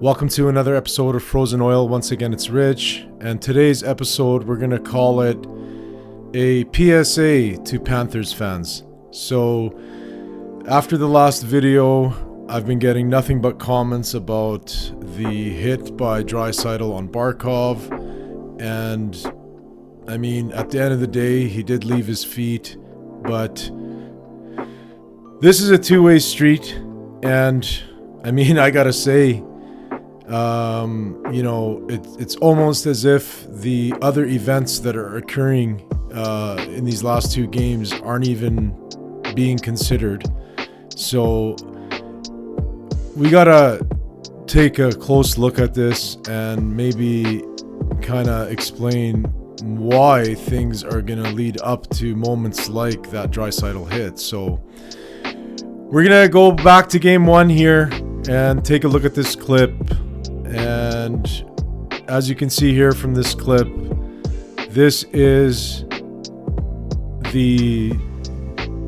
Welcome to another episode of Frozen Oil. Once again, it's Rich, and today's episode, we're going to call it a PSA to Panthers fans. So, after the last video, I've been getting nothing but comments about the hit by Draisaitl on Barkov, and I mean, at the end of the day, he did leave his feet, but this is a two-way street, and I mean, I gotta say, it's almost as if the other events that are occurring in these last two games aren't even being considered. So we gotta take a close look at this and maybe kind of explain why things are gonna lead up to moments like that Draisaitl hit. So we're gonna go back to game one here and take a look at this clip. And as you can see here from this clip, this is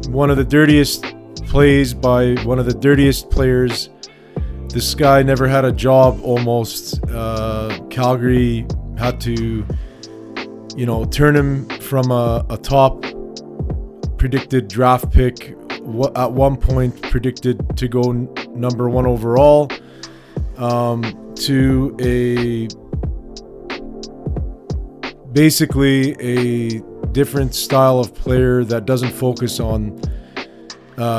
one of the dirtiest plays by one of the dirtiest players. This guy never had a job almost. Calgary had to, turn him from a top predicted draft pick, at one point predicted to go number one overall, to basically a different style of player that doesn't focus on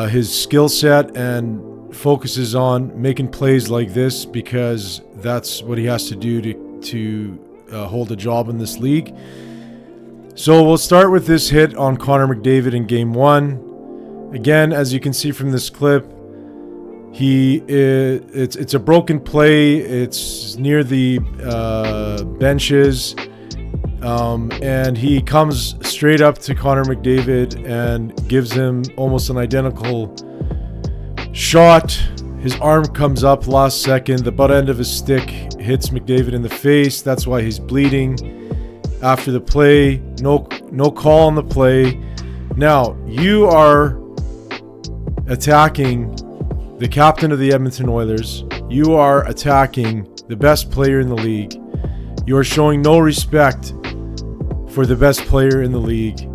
his skill set and focuses on making plays like this because that's what he has to do to hold a job in this league. So we'll start with this hit on Connor McDavid in game one. Again, as you can see from this clip, it's a broken play. It's near the benches, and he comes straight up to Connor McDavid and gives him almost an identical shot. His arm comes up last second. The butt end of his stick hits McDavid in the face. That's why he's bleeding. After the play, no call on the play. Now you are attacking the captain of the Edmonton Oilers. You are attacking the best player in the league. You are showing no respect for the best player in the league.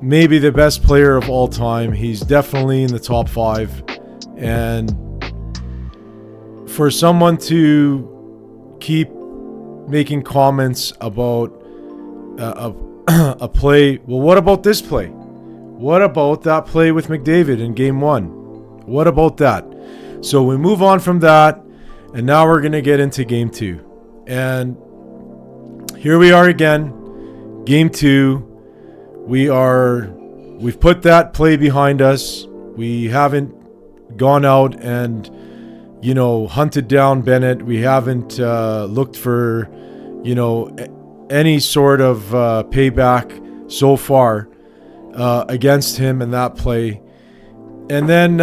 Maybe the best player of all time. He's definitely in the top 5. And for someone to keep making comments about a play, well, what about this play? What about that play with McDavid in game one? What about that? So we move on from that, and now we're going to get into game two. And here we are again, game two. We've put that play behind us. We haven't gone out and, hunted down Bennett. We haven't looked for, any sort of payback so far against him in that play. And then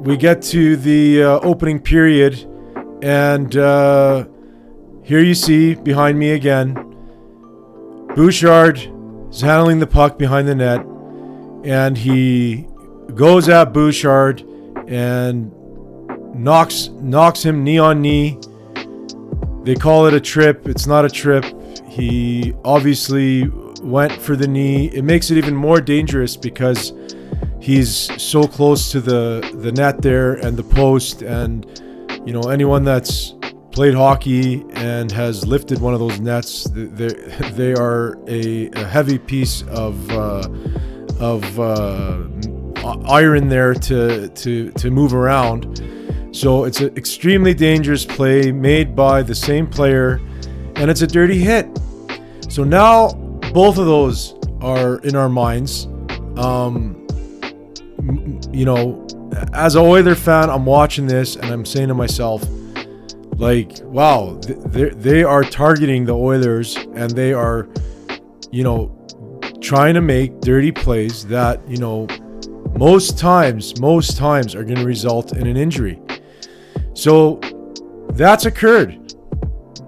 we get to the opening period, and here you see behind me again, Bouchard is handling the puck behind the net, and he goes at Bouchard and knocks him knee on knee. They call it a trip. It's not a trip. He obviously went for the knee. It makes it even more dangerous because he's so close to the net there and the post, and anyone that's played hockey and has lifted one of those nets, they are a heavy piece of iron there to move around. So it's an extremely dangerous play made by the same player, and it's a dirty hit. So now both of those are in our minds. As an Oiler fan, I'm watching this and I'm saying to myself, like, wow, they are targeting the Oilers, and they are, trying to make dirty plays that, most times are going to result in an injury. So that's occurred.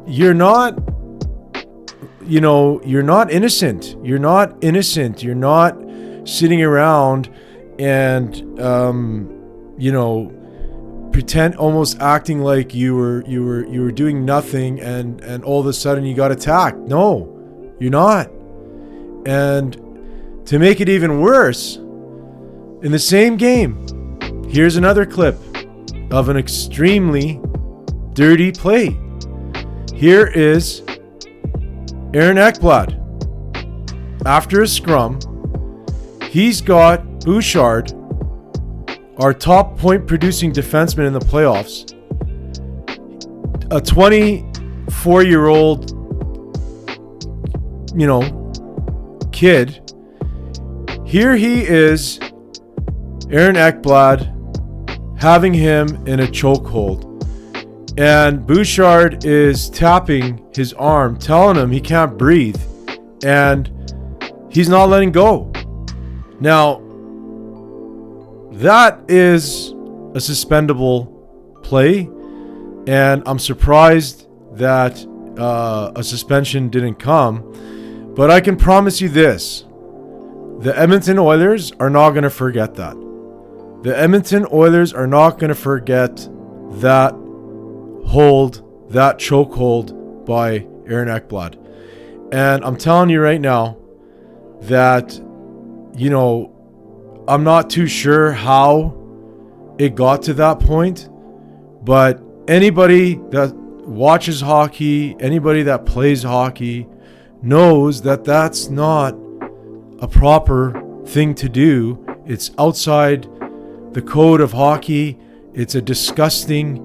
You're not innocent. You're not innocent. You're not sitting around and, pretend, almost acting like you were doing nothing, and all of a sudden you got attacked. No, you're not. And to make it even worse, in the same game, here's another clip of an extremely dirty play. Here is Aaron Ekblad. After a scrum, he's got Bouchard, our top point-producing defenseman in the playoffs, a 24-year-old, kid. Here he is, Aaron Ekblad, having him in a chokehold. And Bouchard is tapping his arm, telling him he can't breathe. And he's not letting go. Now, that is a suspendable play. And I'm surprised that a suspension didn't come. But I can promise you this. The Edmonton Oilers are not going to forget that. The Edmonton Oilers are not going to forget that chokehold by Aaron Ekblad. And I'm telling you right now that, I'm not too sure how it got to that point, but anybody that watches hockey, anybody that plays hockey knows that that's not a proper thing to do. It's outside the code of hockey. It's a disgusting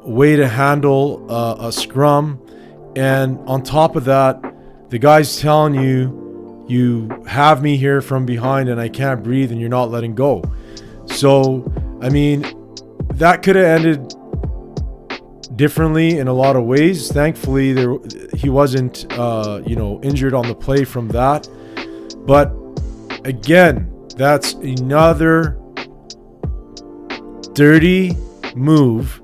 way to handle a scrum. And on top of that, the guy's telling you have me here from behind and I can't breathe and you're not letting go. So, that could have ended differently in a lot of ways. Thankfully, he wasn't, injured on the play from that. But again, that's another dirty move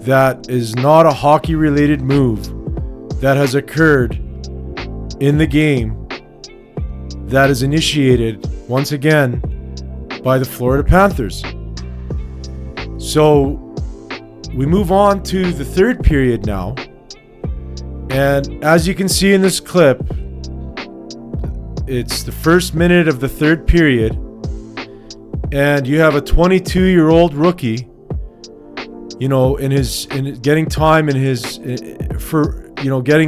that is not a hockey-related move that has occurred in the game that is initiated, once again, by the Florida Panthers. So we move on to the third period now. And as you can see in this clip, it's the first minute of the third period. And you have a 22-year-old rookie, getting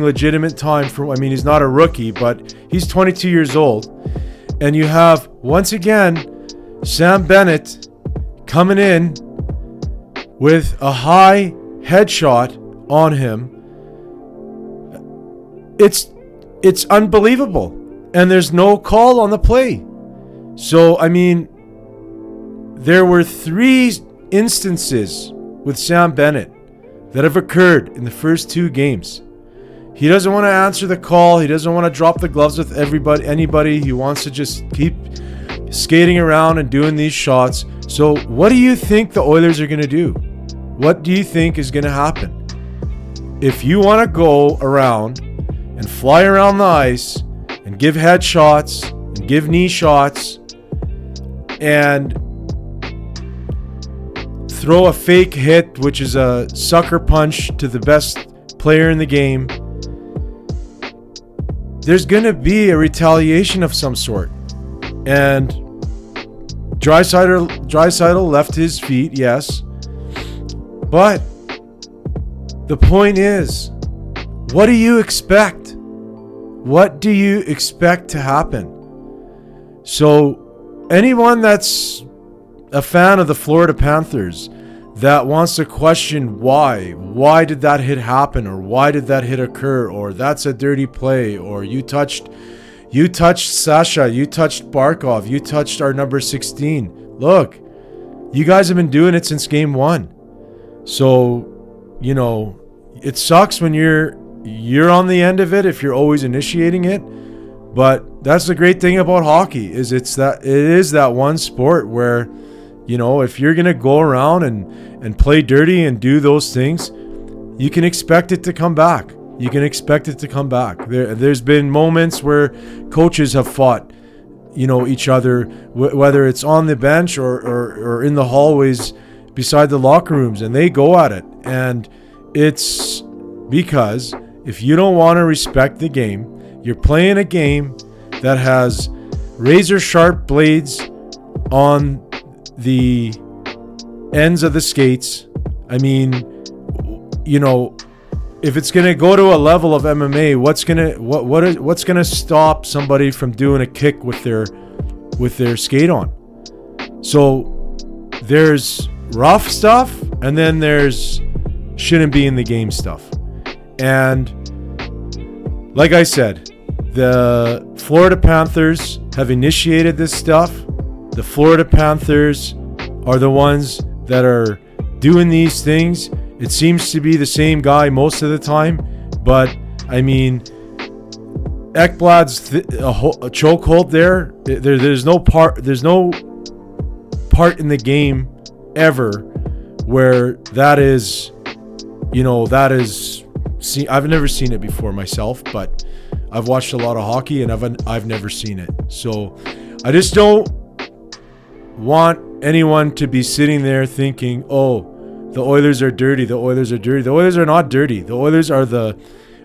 legitimate time he's not a rookie, but he's 22 years old. And you have, once again, Sam Bennett coming in with a high headshot on him. It's unbelievable. And there's no call on the play. So, there were 3 instances with Sam Bennett that have occurred in the first 2 games. He doesn't want to answer the call. He doesn't want to drop the gloves with anybody. He wants to just keep skating around and doing these shots. So what do you think the Oilers are going to do? What do you think is going to happen? If you want to go around and fly around the ice and give headshots and give knee shots and throw a fake hit, which is a sucker punch to the best player in the game, there's going to be a retaliation of some sort. And Draisaitl left his feet, yes. But the point is, what do you expect? What do you expect to happen? So anyone that's a fan of the Florida Panthers that wants to question why did that hit happen, or why did that hit occur, or that's a dirty play, or you touched Sasha, you touched Barkov, you touched our number 16. Look, you guys have been doing it since game 1. So, it sucks when you're on the end of it if you're always initiating it. But that's the great thing about hockey, is it is that one sport where, if you're going to go around and play dirty and do those things, you can expect it to come back. You can expect it to come back. There's been moments where coaches have fought, each other, whether it's on the bench or in the hallways, beside the locker rooms, and they go at it. And it's because if you don't want to respect the game, you're playing a game that has razor sharp blades on the ends of the skates. I mean, you know, if it's gonna go to a level of MMA, what's gonna stop somebody from doing a kick with their skate on? So there's rough stuff, and then there's shouldn't be in the game stuff. And like I said, the Florida Panthers have initiated this stuff. The Florida Panthers are the ones that are doing these things. It seems to be the same guy most of the time, but I mean, Ekblad's a chokehold there. There's no part in the game ever where that is, you know, that is. See, I've never seen it before myself, but I've watched a lot of hockey and I've never seen it. So I just don't want anyone to be sitting there thinking, oh, the Oilers are dirty. The Oilers are dirty. The Oilers are not dirty. The Oilers are the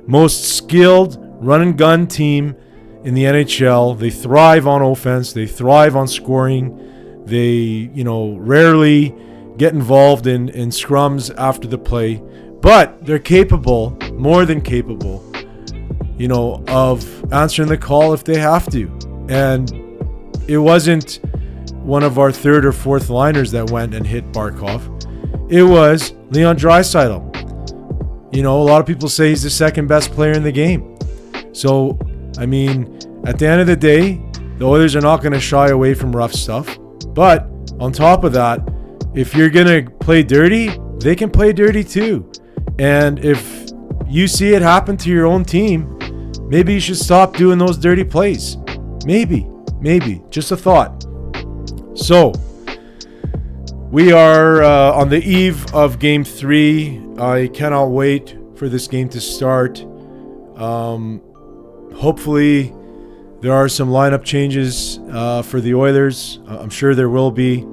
most skilled run and gun team in the NHL. They thrive on offense. They thrive on scoring. They, you know, rarely get involved in scrums after the play, but they're capable, more than capable, you know, of answering the call if they have to. And it wasn't one of our third or fourth liners that went and hit Barkov. It was Leon Draisaitl. You know, a lot of people say he's the second best player in the game. So, I mean, at the end of the day, the Oilers are not going to shy away from rough stuff. But on top of that, if you're going to play dirty, they can play dirty too. And if you see it happen to your own team, maybe you should stop doing those dirty plays. Maybe, just a thought. So, we are on the eve of Game 3. I cannot wait for this game to start. Hopefully, there are some lineup changes for the Oilers. I'm sure there will be.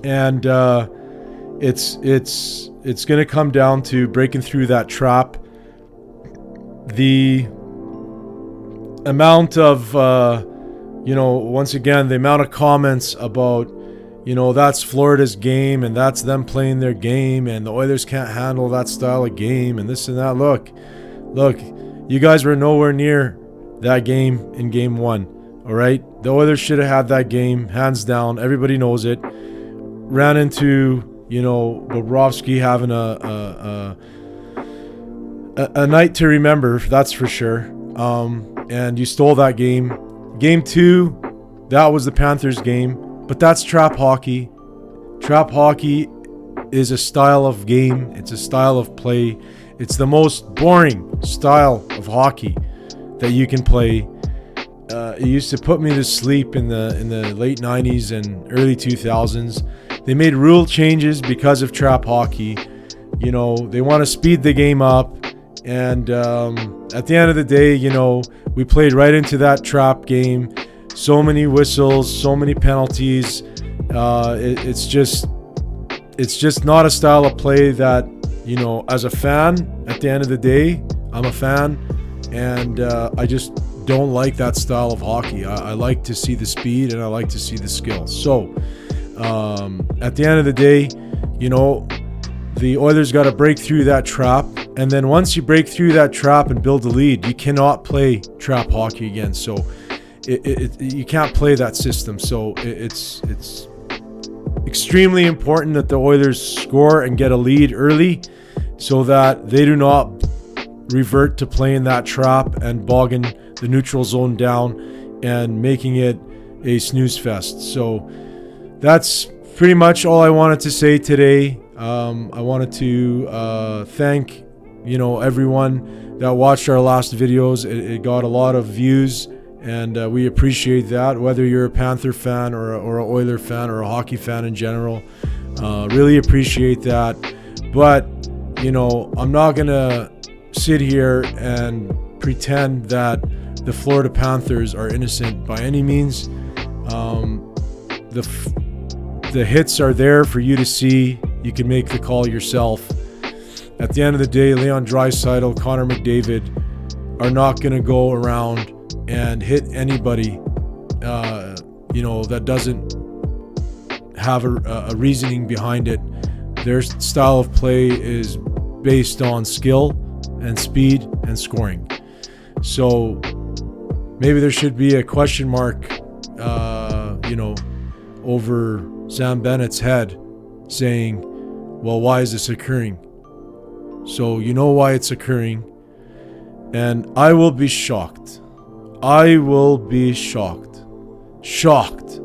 And it's going to come down to breaking through that trap. The amount of, once again, the amount of comments about, that's Florida's game and that's them playing their game and the Oilers can't handle that style of game and this and that. Look, you guys were nowhere near that game in Game 1, all right? The Oilers should have had that game, hands down. Everybody knows it. Ran into, Bobrovsky having a night to remember, that's for sure. And you stole that game. Game 2, that was the Panthers game. But that's trap hockey. Trap hockey is a style of game. It's a style of play. It's the most boring style of hockey that you can play. It used to put me to sleep in the late 90s and early 2000s. They made rule changes because of trap hockey. They want to speed the game up. And at the end of the day, we played right into that trap game. So many whistles, so many penalties. It's just not a style of play that, as a fan, at the end of the day, I'm a fan, and I just don't like that style of hockey. I like to see the speed and I like to see the skill. So at the end of the day, the Oilers got to break through that trap. And then once you break through that trap and build a lead, you cannot play trap hockey again. So you can't play that system. So it's extremely important that the Oilers score and get a lead early so that they do not revert to playing that trap and bogging the neutral zone down and making it a snooze fest. So that's pretty much all I wanted to say today. I wanted to thank everyone that watched our last videos. It got a lot of views. And we appreciate that, whether you're a Panther fan or an Oiler fan or a hockey fan in general. Really appreciate that. But, I'm not going to sit here and pretend that the Florida Panthers are innocent by any means. The The hits are there for you to see. You can make the call yourself. At the end of the day, Leon Draisaitl, Connor McDavid are not going to go around and hit anybody, that doesn't have a reasoning behind it. Their style of play is based on skill and speed and scoring. So maybe there should be a question mark, over Sam Bennett's head saying, well, why is this occurring? So you know why it's occurring. And I will be shocked. I will be shocked. Shocked.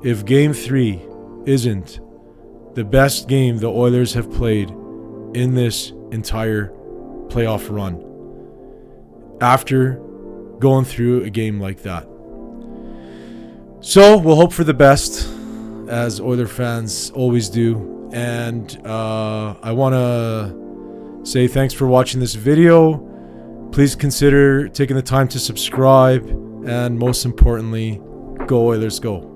If Game 3 isn't the best game the Oilers have played in this entire playoff run after going through a game like that. So we'll hope for the best, as Oiler fans always do. And I want to say thanks for watching this video. Please consider taking the time to subscribe. And most importantly, go Oilers, go.